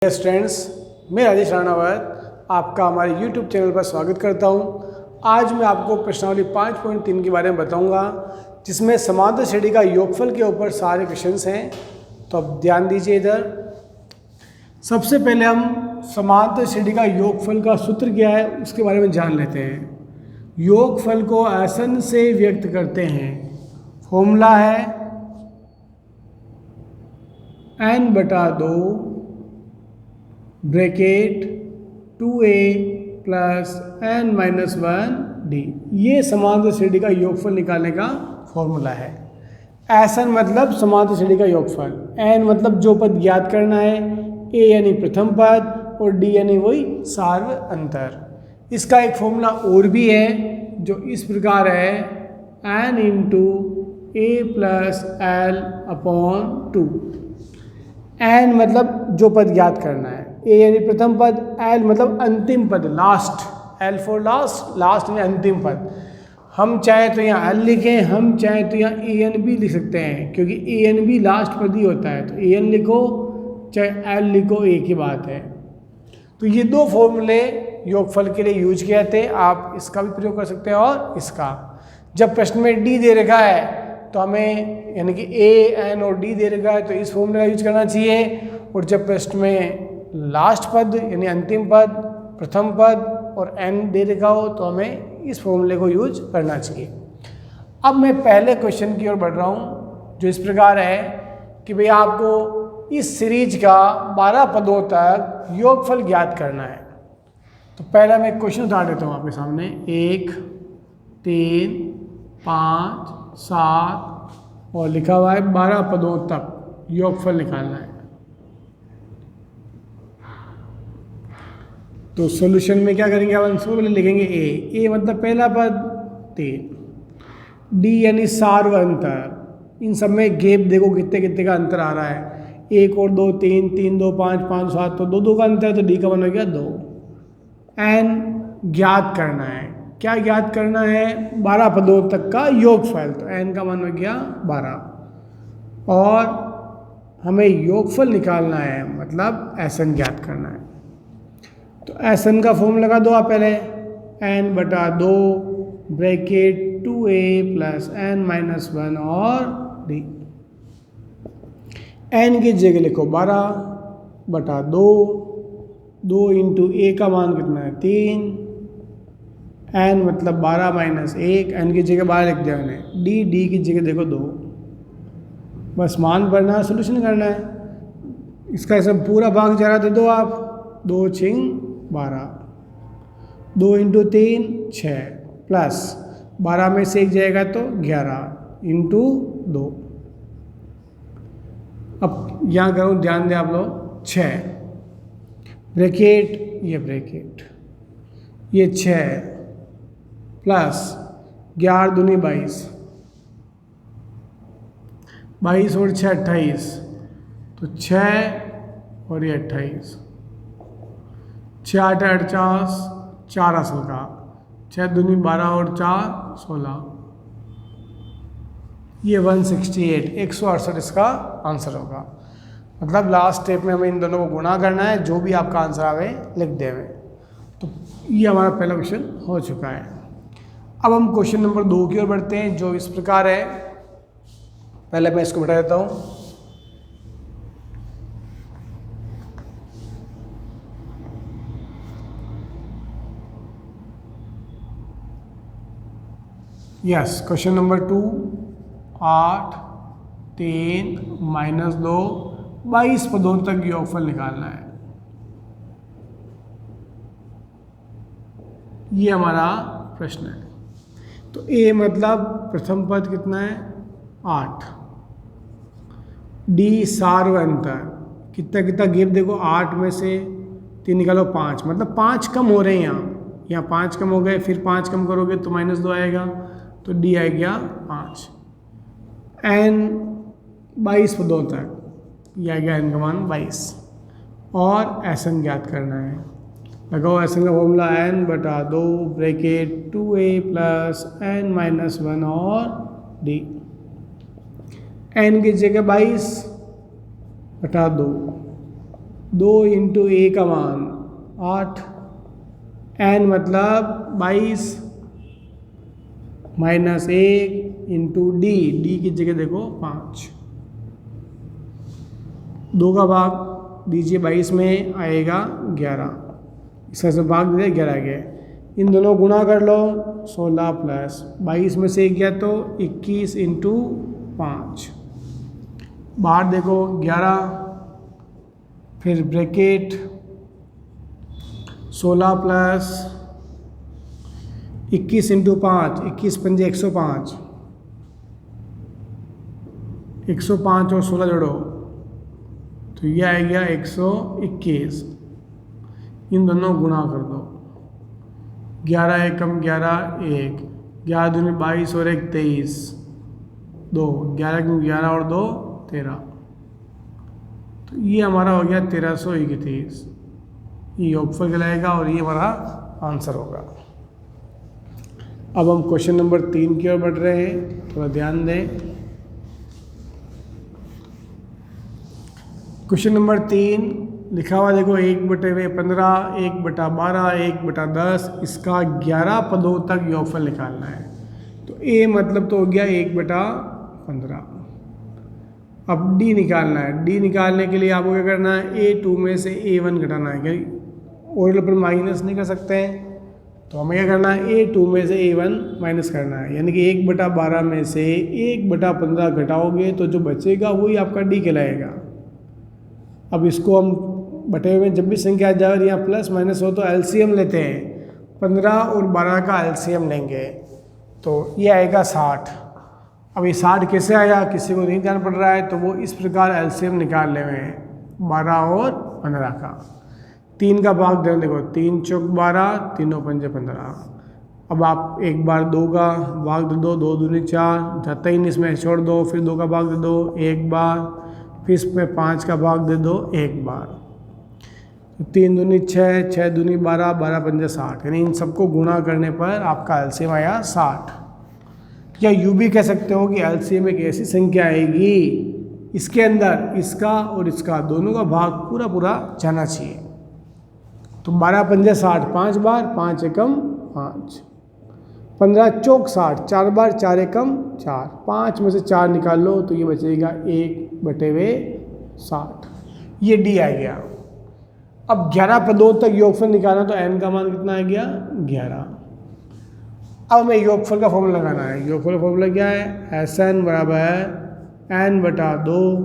Students, मैं राजेश राणावत आपका हमारे YouTube चैनल पर स्वागत करता हूं। आज मैं आपको प्रश्नावली 5.3 के बारे में बताऊंगा, जिसमें समांतर श्रेणी का योगफल के ऊपर सारे क्वेश्चंस हैं। तो अब ध्यान दीजिए इधर। सबसे पहले हम समांतर श्रेणी का योगफल का सूत्र क्या है उसके बारे में जान लेते हैं। योगफल को आसन से व्यक्त करते हैं। फॉर्मूला है n/2 bracket 2a plus n-1d। ये समांतर श्रेणी का योगफल निकालने का फॉर्मूला है। ऐसा मतलब समांतर श्रेणी का योगफल, n मतलब जो पद ज्ञात करना है, a यानी प्रथम पद और d यानी वही सार्व अंतर। इसका एक फॉर्मूला और भी है जो इस प्रकार है n into a plus l upon 2। n मतलब जो पद ज्ञात करना है, a यानी प्रथम पद, l मतलब अंतिम पद, last, l for last, last यानी अंतिम पद। हम चाहे तो यहाँ l लिखें, हम चाहे तो यहाँ an भी लिख सकते हैं, क्योंकि an भी लास्ट पद ही होता है। तो an लिखो चाहे l लिखो, एक ही बात है। तो ये दो फॉर्मूले योगफल के लिए यूज किए थे। आप इसका भी प्रयोग कर सकते हैं और इसका। जब प्रश्न में d दे रखा है तो हमें यानी कि a, n और d दे रखा है तो इस फॉर्मूले का यूज करना चाहिए। और जब प्रश्न में लास्ट पद यानी अंतिम पद, प्रथम पद और n दे रखा हो तो हमें इस फॉर्मूले को यूज करना चाहिए। अब मैं पहले क्वेश्चन की ओर बढ़ रहा हूँ, जो इस प्रकार है कि भाई आपको इस सीरीज का 12 पदों तक योगफल ज्ञात करना है। तो पहला मैं क्वेश्चन उतार देता हूँ आपके सामने। 1, 3, 5, 7 और लिखा हुआ है 12 पदों तक योगफल निकालना है। तो सॉल्यूशन में क्या करेंगे, अब सबसे पहले लिखेंगे a मतलब पहला पद, 3, d यानी सार्व अंतर। इन सब में गैप देखो कितने कितने का अंतर आ रहा है, 1 और 2 3, 3 2 5, 5 7, तो 2 2 का अंतर, तो d का मान हो गया 2। n ज्ञात करना है, क्या ज्ञात करना है, 12 पदों तक का योगफल, तो n का मान हो गया 12। और हमें योगफल निकालना है, मतलब ऐसन ज्ञात करना है। तो ऐसन का फॉर्म लगा दो आप पहले, n/2 bracket 2a plus n-1 और d। n की जगह लिखो 12/2, 2 इंटू a का मान कितना है 3, n मतलब 12 माइनस 1, n की जगह 12 लिख दिया मैंने, d की जगह देखो 2। बस मान भरना है, सोल्यूशन करना है। इसका ऐसा पूरा भाग जरा दे दो आप, 2 6 12, 2 इंटू 3 6 प्लस 12 में से 1 जाएगा तो 11 इंटू 2। अब यहाँ करूँ, ध्यान दें आप लोग, 6 ब्रैकेट, ये ब्रैकेट, ये 6 प्लस 11 दूनी 22, 22 और 6 28, तो 6 और ये 28, 6 8 48, 4 असल का, 6 दूनी 12 और 4 16, ये 168, 168 इसका आंसर होगा। मतलब लास्ट स्टेप में हमें इन दोनों को गुणा करना है, जो भी आपका आंसर आवे लिख देवे। तो ये हमारा पहला क्वेश्चन हो चुका है। अब हम क्वेश्चन नंबर 2 की ओर बढ़ते हैं, जो इस प्रकार है। पहले मैं इसको बैठा देता हूँ। यस, क्वेश्चन नंबर 2, 8, 3 माइनस 2, 22 पदों तक योगफल निकालना है। ये हमारा प्रश्न है। तो a मतलब प्रथम पद कितना है 8, d सार्व अंतर, कितना कितना गैप देखो, 8 में से 3 निकालो 5, मतलब 5 कम हो रहे हैं यहाँ 5 कम हो गए, फिर 5 कम करोगे तो -2 आएगा, तो d आ गया 5। n 22 पदों तक, यह आ गया n का मान 22। और ऐसन ज्ञात करना है, लगाओ ऐसन का formula n/2 bracket 2a plus n-1 और d। n की जगह 22/2, 2 इंटू ए का मान 8, एन मतलब 22 माइनस 1 इंटू डी, डी की जगह देखो 5, 2 का भाग दीजिए 22 में आएगा 11, इसका से भाग दे 11 गया, इन दोनों गुणा कर लो 16 प्लस 22 में से 1 गया तो 21 इंटू 5, बाहर देखो 11, फिर ब्रैकेट 16 प्लस 21 इंटू 5, 21 पंजे 105, 105 और 16 जोड़ो तो ये आ गया 121, इन दोनों गुणा कर दो, 11 एकम 11 1, 11 दूनी 22 और 1 23, 2, 11 कम 11 और 2 13, तो ये हमारा हो गया 1331, ये योगफल कहलाएगा और ये हमारा आंसर होगा। अब हम क्वेश्चन नंबर 3 की ओर बढ़ रहे हैं, थोड़ा ध्यान दें। क्वेश्चन नंबर 3 लिखा हुआ देखो 1/15, 1/12, 1/10, इसका 11 पदों तक योगफल निकालना है। तो a मतलब तो हो गया 1/15। अब d निकालना है, d निकालने के लिए आपको क्या करना है, a2 में से a1 घटाना है, क्योंकि ओरिजिनल पर माइनस नहीं कर सकते हैं, तो हमें क्या करना है, a2 में से a1 माइनस करना है, यानी कि 1/12 में से 1/15 घटाओगे तो जो बचेगा वही आपका d कहलाएगा। अब इसको हम बटे हुए में जब भी संख्या आ जाए और यहाँ प्लस माइनस हो तो एलसीएम लेते हैं, 15 और 12 का एलसीएम लेंगे तो ये आएगा 60। अब ये 60 कैसे आया, किसी को नहीं जान पड़ रहा है, तो वो इस प्रकार एलसीएम निकाल ले हुए हैं 12 और 15 का। 3 का भाग देना, देखो 3 चौक 12, तीनों पंजे 15। अब आप एक बार 2 का भाग दे दो, 2 दूनी 4, जाता ही नहीं इसमें छोड़ दो, फिर 2 का भाग दे दो एक बार, फिर इसमें 5 का भाग दे दो एक बार, तो 3 दूनी 6, 6 दूनी 12, 12 पंजे 60, यानी इन सबको गुणा करने पर आपका एलसीएम आया 60। या यूँ भी कह सकते हो कि एलसीएम एक ऐसी संख्या आएगी इसके अंदर इसका और इसका दोनों का भाग पूरा पूरा जाना चाहिए। तो 12 पंजे 60 5 बार, 5 एकम 5, 15 चौक 60 4 बार, 4 एकम 4, 5 में से 4 निकाल लो तो ये बचेगा 1/60, ये डी आ गया। अब 11 पदों तक योगफल निकालना, तो n का मान कितना आ गया 11। अब हमें योगफल का फॉर्मूला लगाना है। योगफल का फॉर्मूला क्या है, Sn बराबर n/2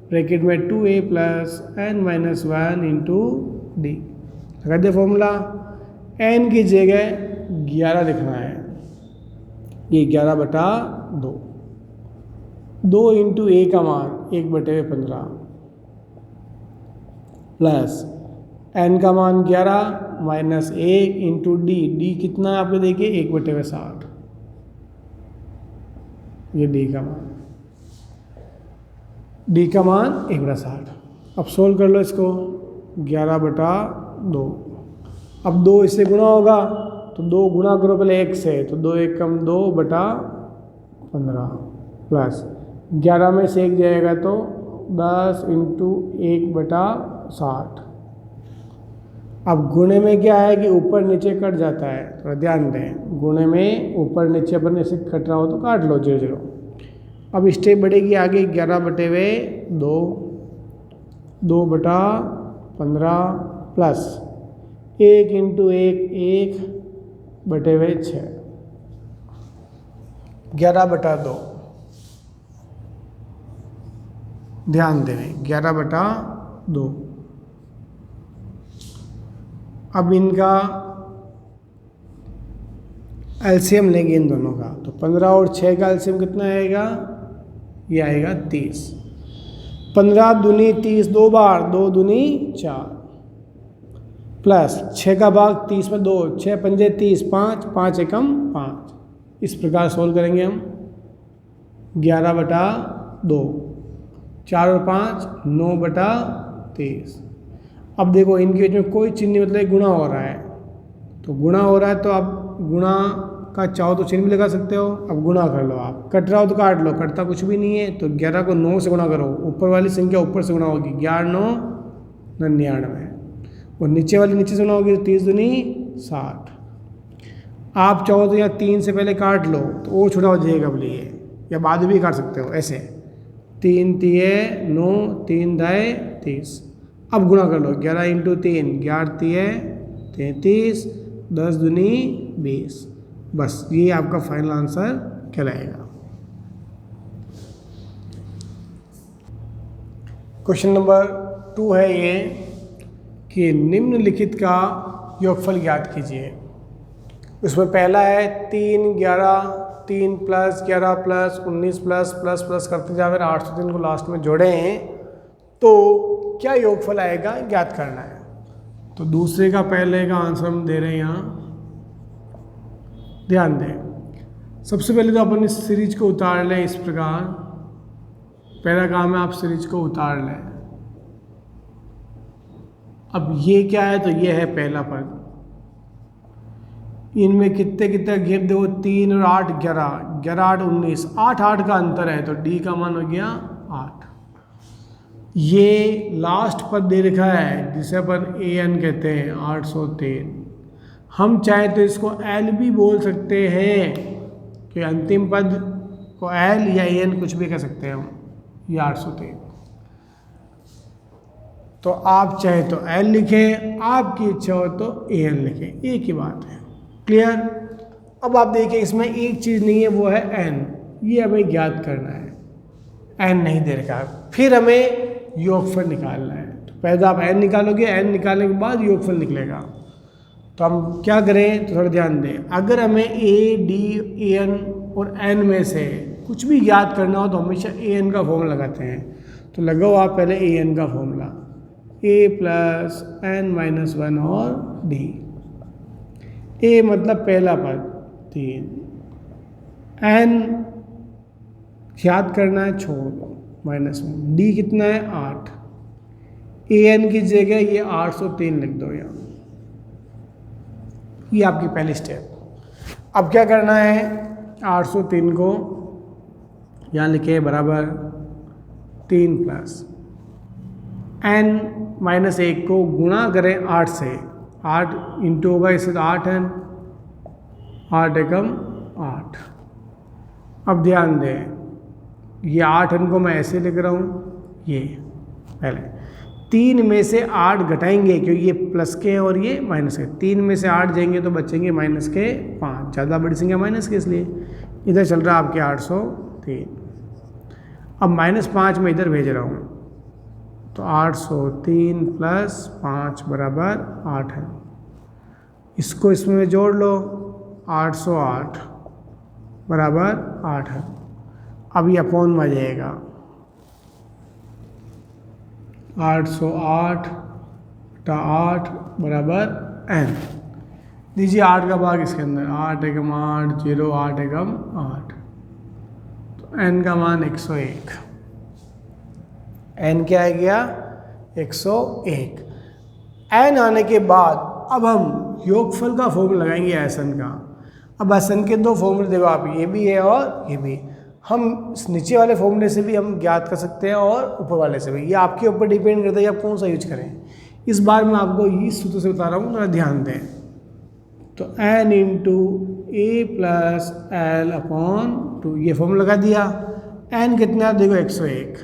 ब्रैकेट में 2a plus n-1 into D. लगा दे फॉर्मूला, n की जगह 11 लिखना है, ये 11/2, 2 इंटू a का मान 1/15 प्लस n का मान 11 माइनस 1 इंटू डी, डी कितना है आपको देखिए 1/60, ये डी का मान, डी का मान 1/60। अब सोल्व कर लो इसको, 11/2, अब 2 इससे गुणा होगा तो 2 गुणा करो पहले 1 से, तो 2 एकम 2/15 प्लस 11 में से 1 जाएगा तो 10 इंटू 1/60। अब गुणे में क्या है कि ऊपर नीचे कट जाता है, थोड़ा ध्यान दें, गुणे में ऊपर नीचे अपन ऐसे कट रहा हो तो काट लो 0 0। अब स्टेप बढ़ेगी आगे, 11/2, 2/15 प्लस 1 इंटू 1 1/6, 11/2, ध्यान दें 11/2। अब इनका एलसीएम लेंगे इन दोनों का, तो 15 और 6 का एलसीएम कितना आएगा, ये आएगा 30। 15 दूनी 30 2 बार, 2 दूनी 4 प्लस 6 का भाग 30 में 2, 6 पंजे 30, 5, 5 एकम 5। इस प्रकार सोल्व करेंगे हम, 11/2, 4 और 5 9/23। अब देखो इनके बीच में कोई चिन्ह नहीं, मतलब गुणा हो रहा है, तो गुणा हो रहा है तो आप गुणा का चाहो तो चिन्ह भी लगा सकते हो। अब गुणा कर लो, आप कट रहा हो तो काट लो, कटता कुछ भी नहीं है, तो 11 को 9 से गुणा करो, ऊपर वाली संख्या ऊपर से गुणा होगी, 11 9 99, और नीचे वाली नीचे से बनाओगे तो 30 दूनी 60। आप चाहो तो यहाँ 3 से पहले काट लो तो वो छोटा हो जाएगा बोले ये, या बाद में भी काट सकते हो ऐसे। 3 तिये 9, 3 दाए 30। अब गुणा कर लो, 11 इंटू 3 11 तिये 33, 10 दूनी 20। बस ये आपका फाइनल आंसर कहलाएगा। क्वेश्चन नंबर 2 है ये कि निम्नलिखित का योगफल ज्ञात कीजिए। उसमें पहला है 3 11, 3 plus 11 plus 19 plus plus plus करते जाए 803 को लास्ट में जोड़े हैं तो क्या योगफल आएगा ज्ञात करना है। तो दूसरे का पहले का आंसर हम दे रहे हैं यहाँ, ध्यान दें। सबसे पहले तो अपन इस सीरीज को उतार लें इस प्रकार। पहला काम है आप सीरीज को उतार लें। अब ये क्या है, तो ये है पहला पद। इनमें कितने कितने घेर दो, 3 और 8 11, 11 8 19, 8 8 का अंतर है तो डी का मान हो गया 8। ये लास्ट पद दे रखा है जिसे अपन ए एन कहते हैं 803। हम चाहे तो इसको एल भी बोल सकते हैं कि अंतिम पद को एल या ए एन कुछ भी कह सकते हैं हम, ये 803। तो आप चाहे तो एल लिखें, आपकी इच्छा हो तो ए एन लिखें, एक ही बात है। क्लियर। अब आप देखिए इसमें एक चीज़ नहीं है, वो है एन। ये हमें ज्ञात करना है, एन नहीं दे रखा। फिर हमें योगफल निकालना है। तो पहले तो आप एन निकालोगे, एन निकालने के बाद योगफल निकलेगा। तो हम क्या करें, तो थोड़ा ध्यान दें। अगर हमें ए डी ए एन और एन में से कुछ भी ज्ञात करना हो तो हमेशा ए एन का फॉर्मूला लगाते हैं। तो लगाओ आप पहले ए एन का फॉर्मूला, ए प्लस एन माइनस 1 और डी। ए मतलब पहला पद 3, एन याद करना है छोड़ दो -1, डी कितना है 8। ए एन की जगह ये 803 लिख दो यहाँ, ये आपकी पहली स्टेप। अब क्या करना है, 803 को यहाँ लिखे बराबर 3 प्लस एन माइनस 1 को गुणा करें 8 से, 8 इंटू होगा इससे तो 8 है, 8 एकम 8। अब ध्यान दें, ये 8 एन को मैं ऐसे लिख रहा हूँ। ये पहले 3 में से 8 घटाएंगे क्योंकि ये प्लस के हैं और ये माइनस के। 3 में से 8 जाएंगे तो बचेंगे माइनस के 5, ज़्यादा बड़ी संख्या माइनस के, इसलिए इधर चल रहा है आपके 803। अब -5 में इधर भेज रहा हूँ तो 803 प्लस 5 बराबर 8 है। इसको इसमें जोड़ लो, 808 बराबर 8 है। अब ये अपॉन में आ जाएगा 808 टा 8 बराबर n। दीजिए 8 का भाग इसके अंदर, 8 एकम 8 0, 8 एकम 8, तो n का मान 101। n क्या आ गया 101। n आने के बाद अब हम योगफल का फॉर्मूला लगाएंगे एसन का। अब एसन के 2 फॉर्मूले देखो आप, ये भी है और ये भी। हम इस नीचे वाले फॉर्मूले से भी हम ज्ञात कर सकते हैं और ऊपर वाले से भी, ये आपके ऊपर डिपेंड करता है आप कौन सा यूज करें। इस बार मैं आपको इस सूत्र से बता रहा हूँ, थोड़ा ध्यान दें। तो n इंटू ए प्लस एल अपॉन 2, ये फॉर्मूला लगा दिया। n कितना देखो 101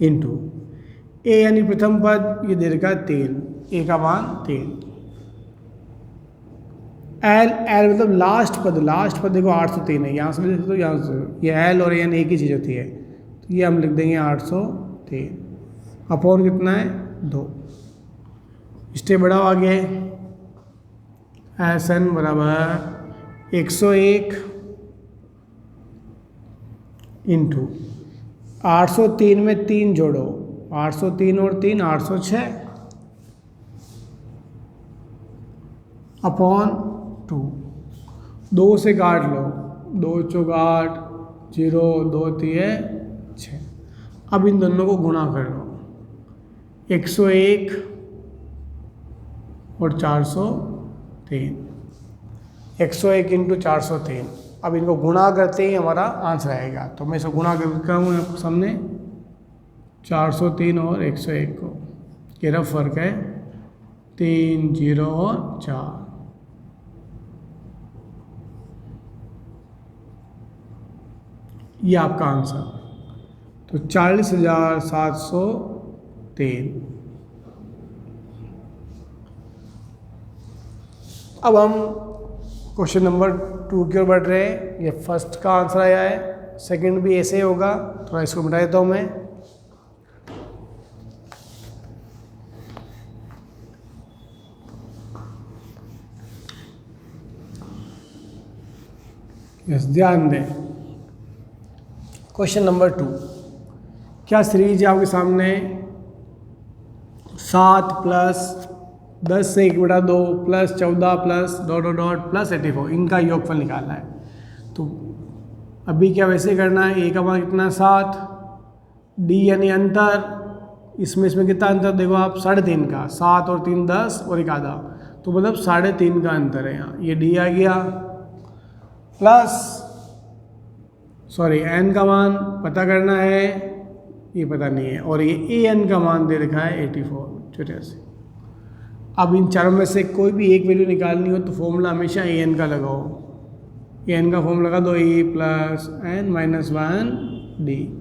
इंटू ए यानी प्रथम पद, ये दे रखा 3, ए का मान 3। एल मतलब लास्ट पद देखो 803 है, यहाँ से भी देख दो, यहाँ से। ये एल और एन एक ही चीज़ होती है, तो ये हम लिख देंगे 803 अपॉन कितना है 2। स्टेप बढ़ाओ आगे, एस एन बराबर 101 इंटू 803 में 3 जोड़ो, 803 और 3 806 अपॉन 2। 2 से काट लो, 2 चौक 8 0 2 3 6। अब इन दोनों को गुणा कर लो, 101 और 403, 101 इंटू 403। अब इनको गुणा करते ही हमारा आंसर आएगा। तो मैं इसको गुणा करता हूँ आपके सामने, 403 और 101 को, ये रफ फर्क है, 3 0 और 4। ये आपका आंसर। तो 40,703। अब हम क्वेश्चन नंबर 2 की ओर बढ़ रहे हैं। ये फर्स्ट का आंसर आया है, सेकंड भी ऐसे ही होगा। थोड़ा इसको मिटा देता हूँ मैं। यस, ध्यान दें। क्वेश्चन नंबर 2, क्या सीरीज है आपके सामने? 7 प्लस 10 से 1/2 plus 14 plus dot dot dot plus 84, इनका योगफल निकालना है। तो अभी क्या वैसे करना है, ए का मान कितना 7, डी यानी अंतर, इसमें कितना अंतर देखो आप, 3.5 का, 7 और 3 10 और 1 आधा, तो मतलब 3.5 का अंतर है यहाँ। ये डी आ गया, प्लस सॉरी एन का मान पता करना है, ये पता नहीं है, और ये ए एन का मान दे रखा है 84। अब इन चारों में से कोई भी एक वैल्यू निकालनी हो तो फॉर्मूला हमेशा ए एन का लगाओ। ए एन का फॉर्मूला लगा दो, ए plus N minus 1 D.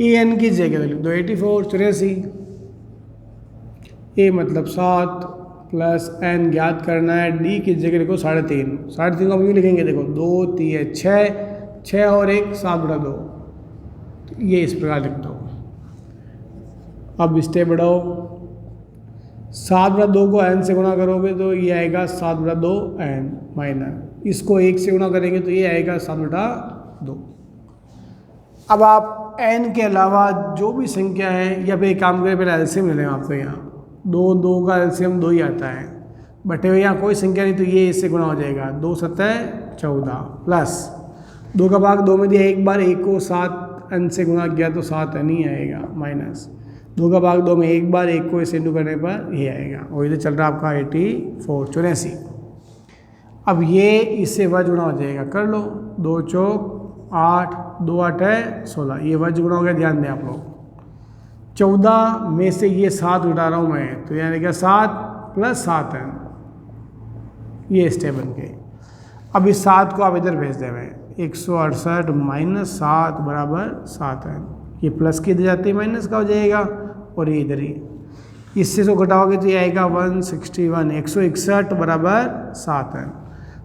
A N की जगह लिख दो 84, ए मतलब 7 प्लस एन ज्ञात करना है, डी की जगह लिखो 3.5। 3.5 का भी लिखेंगे, देखो 2 3 6 और 1 7/2, ये इस प्रकार लिख दो। अब स्टेप बढ़ाओ, 7/2 को n से गुणा करोगे तो ये आएगा 7/2 n माइनस, इसको 1 से गुणा करेंगे तो ये आएगा 7/2। अब आप n के अलावा जो भी संख्या है, या फिर एक काम करें, पहले एलसीएम ले लें। आपको यहाँ 2 का एलसीएम 2 ही आता है, बटे हुए यहाँ कोई संख्या नहीं तो ये इससे गुणा हो जाएगा, 2 7 14 प्लस 2 का भाग 2 में दिया, एक बार 1 को 7 n से गुणा किया तो 7 n ही आएगा, माइनस 2 का भाग 2 में एक बार 1 को इसे इंटू करने पर ये आएगा, और इधर चल रहा है आपका 84। अब ये इससे वज गुणा हो जाएगा, कर लो, 2 चौक 8, 2 8 है 16, ये वज गुणा हो गया। ध्यान दें आप लोग, 14 में से ये 7 उठा रहा हूँ मैं, तो यानी क्या 7 प्लस 7 n, ये स्टेप बन गए। अब इस 7 को आप इधर भेज दें, 168 माइनस 7 बराबर 7 n, ये प्लस के इधर जाते ही माइनस का हो जाएगा, और ये इधर ही, इससे तो घटाओगे तो ये आएगा 161, 161 बराबर 7 n।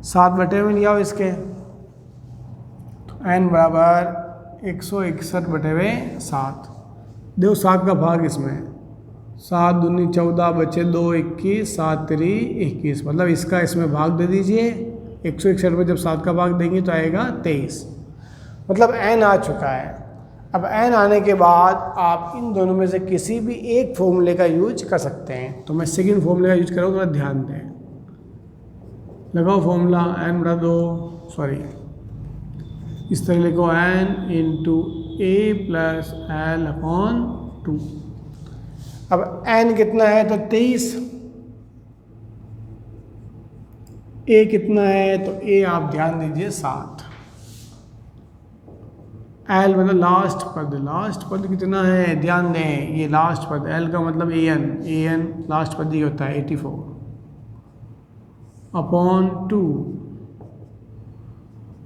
7 बटे में लिया हो इसके, तो n बराबर 161 बटे में 7। देखो 7 का भाग इसमें, 7 दूनी 14 बचे 2 21, 7 3 21, मतलब इसका इसमें भाग दे दीजिए। 161 में जब 7 का भाग देंगे तो आएगा 23, मतलब n आ चुका है। अब n आने के बाद आप इन दोनों में से किसी भी एक फॉर्मूले का यूज कर सकते हैं। तो मैं सेकंड फॉर्मूले का यूज कर रहा हूँ, थोड़ा ध्यान दें। लगाओ फॉर्मूला, n/2 सॉरी इस तरह लिखो, n इंटू ए प्लस एल अपॉन 2। अब n कितना है तो 23, a कितना है तो a आप ध्यान दीजिए 7, l मतलब लास्ट पद कितना है, ध्यान दें, ये लास्ट पद, l का मतलब an लास्ट पद ही होता है 84 अपॉन 2।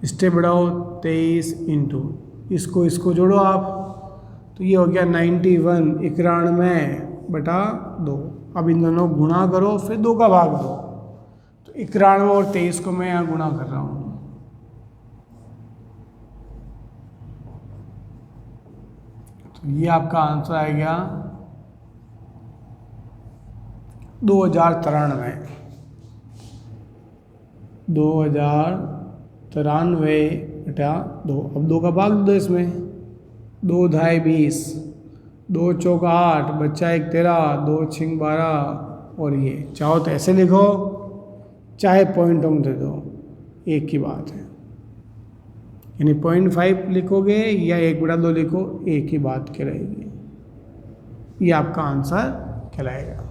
स्टेप बढ़ाओ, 23 इंटू इसको जोड़ो आप, तो ये हो गया 91 बटा 2। अब इन दोनों गुणा करो, फिर 2 का भाग दो, तो 91 और 23 को मैं यहाँ गुणा कर रहा हूँ, तो ये आपका आंसर आएगा 2093 बटा 2। अब 2 का भाग दो इसमें, 2 ढाई 20, 2 चौक 8, बच्चा 1 13, 2 6 12, और ये चाहो तो ऐसे लिखो, चाहे पॉइंटों में दे दो, एक की बात है। यानी 0.5 लिखोगे या 1/2 लिखो, एक ही बात कहलाएगी, ये आपका आंसर कहलाएगा।